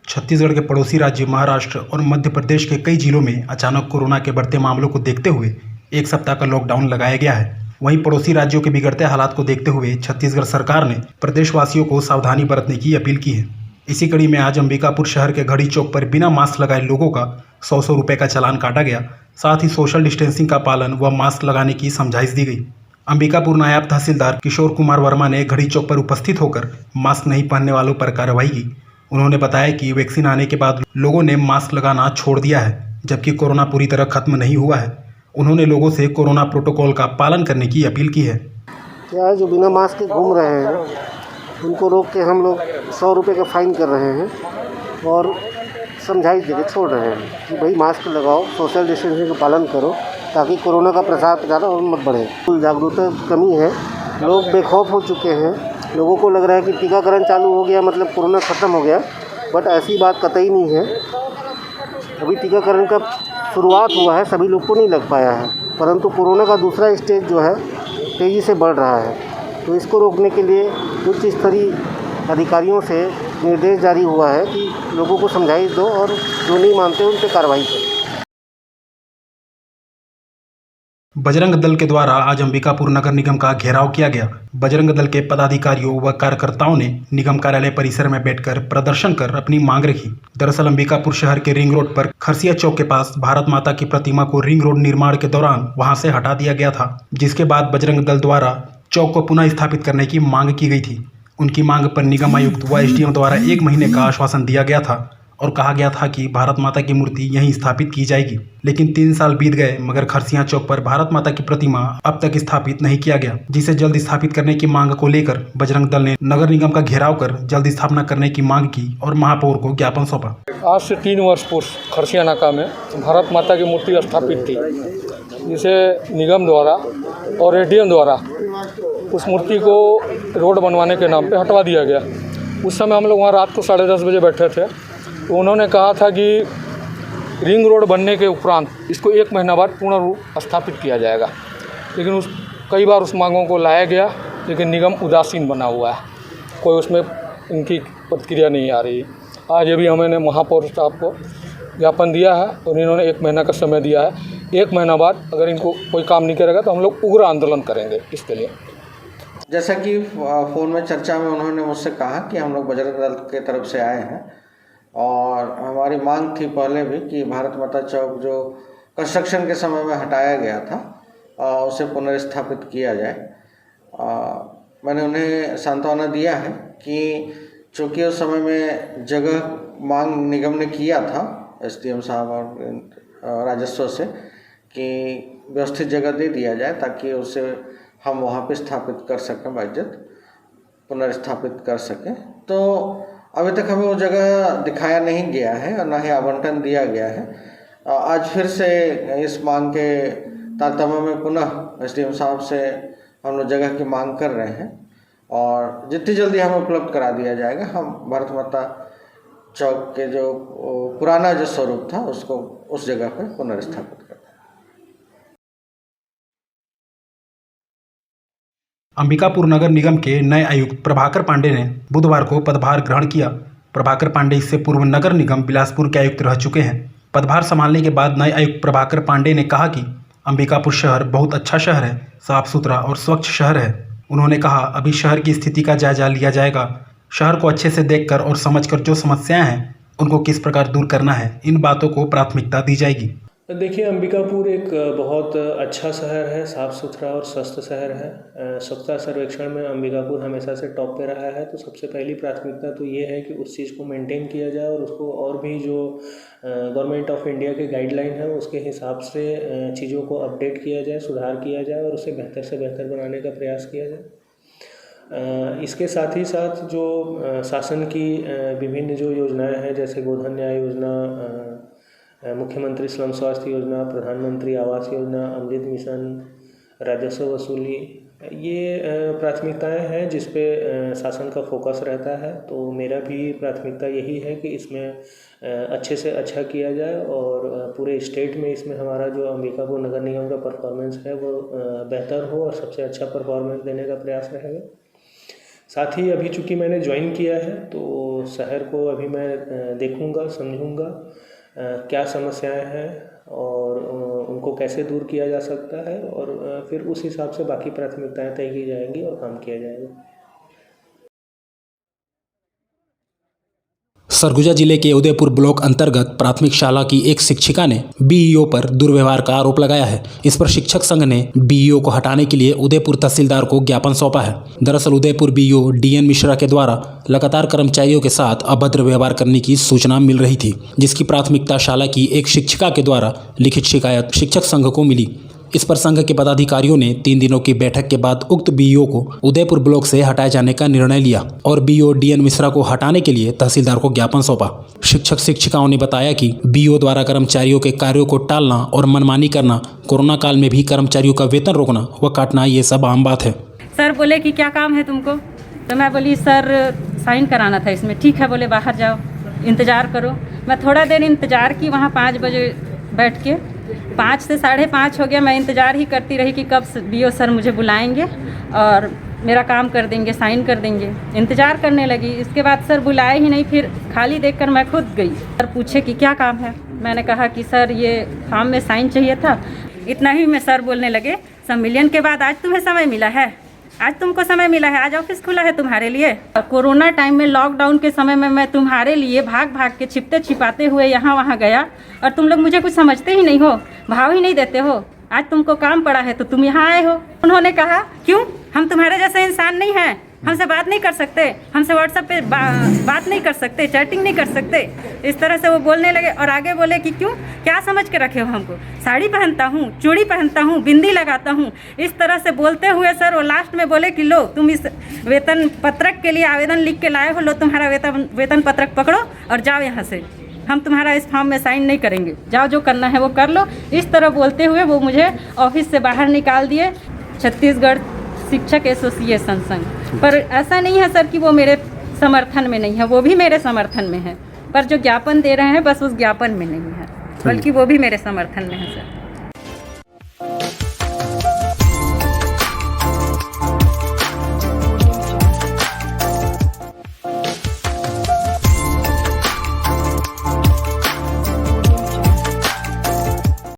छत्तीसगढ़ के पड़ोसी राज्य महाराष्ट्र और मध्य प्रदेश के कई जिलों में अचानक कोरोना के बढ़ते मामलों को देखते हुए एक सप्ताह का लॉकडाउन लगाया गया है। वहीं पड़ोसी राज्यों के बिगड़ते हालात को देखते हुए छत्तीसगढ़ सरकार ने प्रदेशवासियों को सावधानी बरतने की अपील की है। इसी कड़ी में आज अंबिकापुर शहर के घड़ी चौक पर बिना मास्क लगाए लोगों का 100 रुपए का चालान काटा गया। साथ ही सोशल डिस्टेंसिंग का पालन व मास्क लगाने की समझाइश दी गई। अंबिकापुर नायब तहसीलदार किशोर कुमार वर्मा ने घड़ी चौक पर उपस्थित होकर मास्क नहीं पहनने वालों पर कार्रवाई की। उन्होंने बताया कि वैक्सीन आने के बाद लोगों ने मास्क लगाना छोड़ दिया है, जबकि कोरोना पूरी तरह खत्म नहीं हुआ है। उन्होंने लोगों से कोरोना प्रोटोकॉल का पालन करने की अपील की है। क्या जो बिना मास्क के घूम रहे हैं उनको रोक के हम लोग 100 रुपये का फाइन कर रहे हैं और समझाइश देके छोड़ रहे हैं कि भाई मास्क लगाओ, सोशल डिस्टेंसिंग का पालन करो ताकि कोरोना का प्रसार ज़्यादा और मत बढ़े। जागरूकता कमी है, लोग बेखौफ हो चुके हैं। लोगों को लग रहा है कि टीकाकरण चालू हो गया मतलब कोरोना ख़त्म हो गया, बट ऐसी बात कतई नहीं है। अभी टीकाकरण का शुरुआत हुआ है, सभी लोग को नहीं लग पाया है, परंतु कोरोना का दूसरा स्टेज जो है तेज़ी से बढ़ रहा है। तो इसको रोकने के लिए उच्च स्तरीय अधिकारियों से निर्देश जारी हुआ है कि लोगों को समझाइश दो और जो नहीं मानते उन पर कार्रवाई करो। बजरंग दल के द्वारा आज अंबिकापुर नगर निगम का घेराव किया गया। बजरंग दल के पदाधिकारियों व कार्यकर्ताओं ने निगम कार्यालय परिसर में बैठकर प्रदर्शन कर अपनी मांग रखी। दरअसल अंबिकापुर शहर के रिंग रोड पर खरसिया चौक के पास भारत माता की प्रतिमा को रिंग रोड निर्माण के दौरान वहां से हटा दिया गया था, जिसके बाद बजरंग दल द्वारा चौक को पुनः स्थापित करने की मांग की गई थी। उनकी मांग पर निगम आयुक्त व एसडीएम द्वारा 1 महीने का आश्वासन दिया गया था और कहा गया था कि भारत माता की मूर्ति यहीं स्थापित की जाएगी। लेकिन 3 साल बीत गए मगर खरसिया चौक पर भारत माता की प्रतिमा अब तक स्थापित नहीं किया गया, जिसे जल्द स्थापित करने की मांग को लेकर बजरंग दल ने नगर निगम का घेराव कर जल्द स्थापना करने की मांग की और महापौर को ज्ञापन सौंपा। आज से 3 वर्ष पूर्व खरसिया नाका में भारत माता की मूर्ति स्थापित थी, जिसे निगम द्वारा और एसडीएम द्वारा उस मूर्ति को रोड बनवाने के नाम पे हटवा दिया गया। उस समय हम लोग वहाँ रात को 10:30 बजे बैठे थे, तो उन्होंने कहा था कि रिंग रोड बनने के उपरांत इसको 1 महीना बाद पूर्ण रूप स्थापित किया जाएगा। लेकिन कई बार उस मांगों को लाया गया, लेकिन निगम उदासीन बना हुआ है, कोई उसमें इनकी प्रतिक्रिया नहीं आ रही। आज अभी हमने महापौर साहब को ज्ञापन दिया है और इन्होंने 1 महीना का समय दिया है। 1 महीना बाद अगर इनको कोई काम नहीं करेगा तो हम लोग उग्र आंदोलन करेंगे इसके लिए। जैसा कि फ़ोन में चर्चा में उन्होंने मुझसे कहा कि हम लोग बजरंग दल के तरफ से आए हैं और हमारी मांग थी पहले भी कि भारत माता चौक जो कंस्ट्रक्शन के समय में हटाया गया था उसे पुनर्स्थापित किया जाए। मैंने उन्हें सांत्वना दिया है कि चूँकि उस समय में जगह मांग निगम ने किया था एसडीएम साहब और राजस्व से कि व्यवस्थित जगह दे दिया जाए ताकि उसे हम वहाँ पे स्थापित कर सकें, बाइज्जत पुनर्स्थापित कर सकें। तो अभी तक हमें वो जगह दिखाया नहीं गया है और ना ही आवंटन दिया गया है। आज फिर से इस मांग के तारतम्य में पुनः एसडीएम साहब से हम लोग जगह की मांग कर रहे हैं और जितनी जल्दी हमें उपलब्ध करा दिया जाएगा, हम भारत माता चौक के जो पुराना जो स्वरूप था उसको उस जगह पर पुनर्स्थापित कर। अंबिकापुर नगर निगम के नए आयुक्त प्रभाकर पांडे ने बुधवार को पदभार ग्रहण किया। प्रभाकर पांडे इससे पूर्व नगर निगम बिलासपुर के आयुक्त रह चुके हैं। पदभार संभालने के बाद नए आयुक्त प्रभाकर पांडे ने कहा कि अंबिकापुर शहर बहुत अच्छा शहर है, साफ सुथरा और स्वच्छ शहर है। उन्होंने कहा अभी शहर की स्थिति का जायजा लिया जाएगा। शहर को अच्छे से देखकर और समझकर जो समस्याएं हैं उनको किस प्रकार दूर करना है, इन बातों को प्राथमिकता दी जाएगी। देखिए, अंबिकापुर एक बहुत अच्छा शहर है, साफ़ सुथरा और स्वस्थ शहर है। स्वच्छता सर्वेक्षण में अंबिकापुर हमेशा से टॉप पे रहा है। तो सबसे पहली प्राथमिकता तो ये है कि उस चीज़ को मेंटेन किया जाए और उसको और भी जो गवर्नमेंट ऑफ इंडिया के गाइडलाइन है उसके हिसाब से चीज़ों को अपडेट किया जाए, सुधार किया जाए और उसे बेहतर से बेहतर बनाने का प्रयास किया जाए। इसके साथ ही साथ जो शासन की विभिन्न जो योजनाएँ हैं, जैसे गोधन न्याय योजना, मुख्यमंत्री श्रम स्वास्थ्य योजना, प्रधानमंत्री आवास योजना, अमृत मिशन, राजस्व वसूली, ये प्राथमिकताएं हैं जिस पे शासन का फोकस रहता है। तो मेरा भी प्राथमिकता यही है कि इसमें अच्छे से अच्छा किया जाए और पूरे स्टेट में इसमें हमारा जो अंबिकापुर नगर निगम का परफॉर्मेंस है वो बेहतर हो और सबसे अच्छा परफॉर्मेंस देने का प्रयास रहेगा। साथ ही अभी चूँकि मैंने ज्वाइन किया है तो शहर को अभी मैं देखूंगा, समझूंगा क्या समस्याएं हैं और उनको कैसे दूर किया जा सकता है और फिर उस हिसाब से बाकी प्राथमिकताएं तय की जाएंगी और काम किया जाएगा। सरगुजा जिले के उदयपुर ब्लॉक अंतर्गत प्राथमिक शाला की एक शिक्षिका ने बीईओ पर दुर्व्यवहार का आरोप लगाया है। इस पर शिक्षक संघ ने बीईओ को हटाने के लिए उदयपुर तहसीलदार को ज्ञापन सौंपा है। दरअसल उदयपुर बीईओ डीएन मिश्रा के द्वारा लगातार कर्मचारियों के साथ अभद्र व्यवहार करने की सूचना मिल रही थी, जिसकी प्राथमिकता शाला की एक शिक्षिका के द्वारा लिखित शिकायत शिक्षक संघ को मिली। इस पर संघ के पदाधिकारियों ने 3 दिनों की बैठक के बाद उक्त बीईओ को उदयपुर ब्लॉक से हटाए जाने का निर्णय लिया और बीईओ डीएन मिश्रा को हटाने के लिए तहसीलदार को ज्ञापन सौंपा। शिक्षक शिक्षिकाओं ने बताया कि बीईओ द्वारा कर्मचारियों के कार्यों को टालना और मनमानी करना, कोरोना काल में भी कर्मचारियों का वेतन रोकना व काटना, ये सब आम बात है। सर बोले कि क्या काम है तुमको, तो मैं बोली सर साइन कराना था इसमें। ठीक है, बोले बाहर जाओ, इंतज़ार करो। मैं थोड़ा देर इंतज़ार की वहाँ 5 बजे बैठ के, 5 से 5:30 हो गया। मैं इंतज़ार ही करती रही कि कब बीईओ सर मुझे बुलाएंगे और मेरा काम कर देंगे, साइन कर देंगे। इंतज़ार करने लगी, इसके बाद सर बुलाए ही नहीं। फिर खाली देखकर मैं खुद गई। सर पूछे कि क्या काम है, मैंने कहा कि सर ये फॉर्म में साइन चाहिए था। इतना ही में सर बोलने लगे, सम्मेलन के बाद आज तुम्हें समय मिला है, आज तुमको समय मिला है, आज ऑफिस खुला है तुम्हारे लिए। कोरोना टाइम में, लॉकडाउन के समय में मैं तुम्हारे लिए भाग भाग के छिपते छिपाते हुए यहाँ वहाँ गया और तुम लोग मुझे कुछ समझते ही नहीं हो, भाव ही नहीं देते हो। आज तुमको काम पड़ा है तो तुम यहाँ आए हो। उन्होंने कहा क्यों, हम तुम्हारे जैसे इंसान नहीं हैं, हमसे बात नहीं कर सकते, हमसे व्हाट्सएप पे बात नहीं कर सकते, चैटिंग नहीं कर सकते। इस तरह से वो बोलने लगे और आगे बोले कि क्यों, क्या समझ के रखे हो हमको, साड़ी पहनता हूँ, चूड़ी पहनता हूँ, बिंदी लगाता हूँ। इस तरह से बोलते हुए सर वो लास्ट में बोले कि लो तुम इस वेतन पत्रक के लिए आवेदन लिख के लाए हो, लो तुम्हारा वेतन पत्रक पकड़ो और जाओ यहाँ से, हम तुम्हारा इस फॉर्म में साइन नहीं करेंगे, जाओ जो करना है वो कर लो। इस तरह बोलते हुए वो मुझे ऑफिस से बाहर निकाल दिए, छत्तीसगढ़ शिक्षक एसोसिएशन संघ। पर ऐसा नहीं है सर कि वो मेरे समर्थन में नहीं है, वो भी मेरे समर्थन में है, पर जो ज्ञापन दे रहे हैं बस उस ज्ञापन में नहीं है, बल्कि वो भी मेरे समर्थन में है सर।